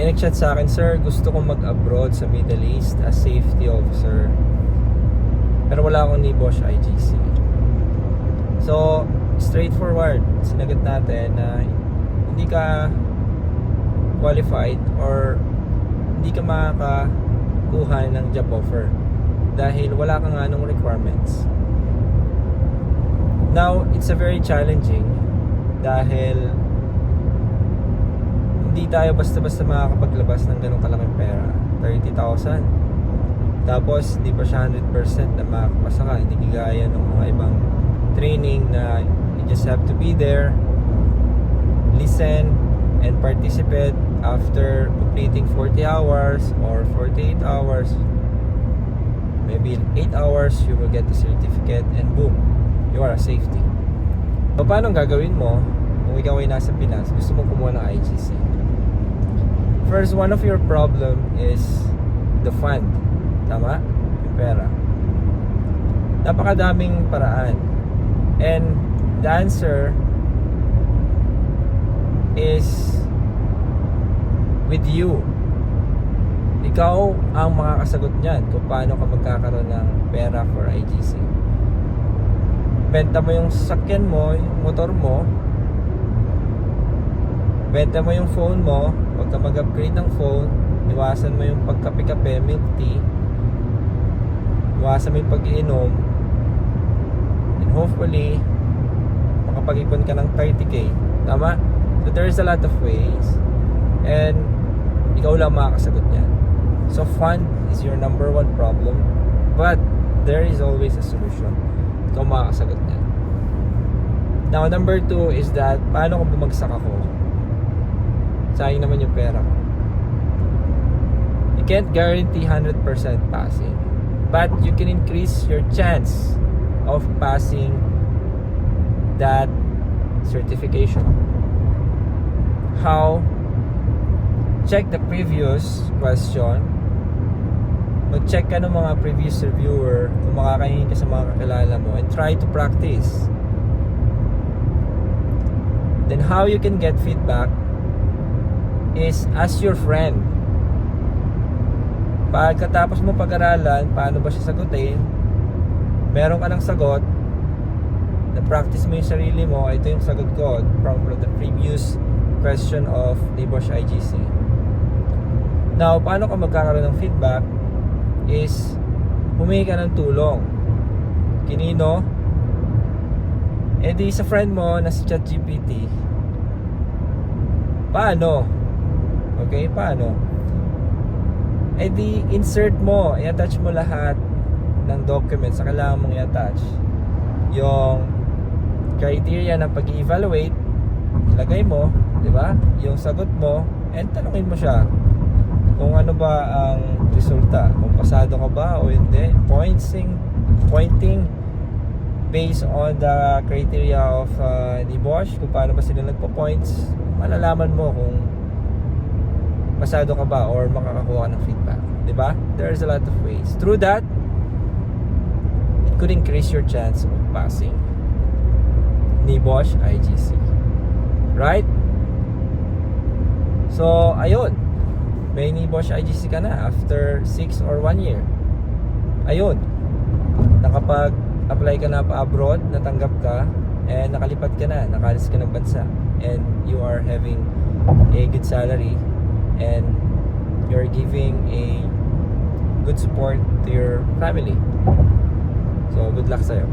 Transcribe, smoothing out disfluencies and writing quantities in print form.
may nag-chat sa akin, "Sir, gusto kong mag-abroad sa Middle East as safety officer. Pero wala akong NIBOSH IGC." So, straightforward, sinagot natin na hindi ka qualified or hindi ka makakakuha ng job offer dahil wala kang anong requirements. Now, it's a very challenging dahil hindi tayo basta-basta makakapaglabas ng ganong kalaking pera, 30,000. Tapos hindi pa siya 100% na makakapasa ka. Hindi kagaya ng mga ibang training na you just have to be there, listen and participate. After completing 40 hours or 48 hours, maybe in 8 hours, you will get the certificate and boom, you are a safety. So paano gagawin mo kung ikaw ay nasa Pinas, gusto mo kumuha ng IGC? First, one of your problem is the fund. Tama? Yung pera. Napakadaming paraan. And the answer is with you. Ikaw ang makakasagot niyan kung paano ka magkakaroon ng pera for IGC. Benta mo yung sasakyan mo, yung motor mo, benta mo yung phone mo. Huwag ka mag-upgrade ng phone. Iwasan mo yung pagkape-kape, milk tea. Iwasan mo yung pag-iinom. And hopefully makapag-ipon ka ng 30k. Tama? So there's a lot of ways. And ikaw lang makakasagot niyan. So fund is your number one problem, but there is always a solution. Ikaw makakasagot niyan. Now, number two is that paano kung bumagsak ako? Sayang naman yung pera ko. You can't guarantee 100% passing, but you can increase your chance of passing that certification. How? Check the previous question. Mag-check ka ng mga previous reviewer kung makakahingi ka sa mga kakilala mo and try to practice. Then how you can get feedback is ask your friend. Pagkatapos mo pag-aralan, paano ba siya sagutin? Meron ka ng sagot, na-practice mo yung sarili mo, ito yung sagot ko from the previous question of NIBOSH IGC. Now, paano ka magkakaroon ng feedback is humingi ka ng tulong. Kinino? Eh di sa friend mo na si ChatGPT. Paano? Okay, paano? Eh di insert mo, i-attach mo lahat ng documents na kailangan mong i-attach. Yung criteria ng pag-evaluate, ilagay mo, di ba? Yung sagot mo, and tanungin mo siya kung ano ba ang resulta, kung pasado ka ba o hindi. Pointing based on the criteria of NIBOSH, kung paano ba sila nagpo-points, malalaman mo kung pasado ka ba or makakakuha ka ng feedback, di ba? There's a lot of ways. Through that, it could increase your chance of passing NIBOSH IGC, right? So ayun, may NIBOSH IGC ka na after 6 or 1 year. Ayun, nakapag-apply ka na pa abroad, natanggap ka, and nakalipat ka na, nakalis ka ng bansa, and you are having a good salary, and you're giving a good support to your family. So good luck sa'yo.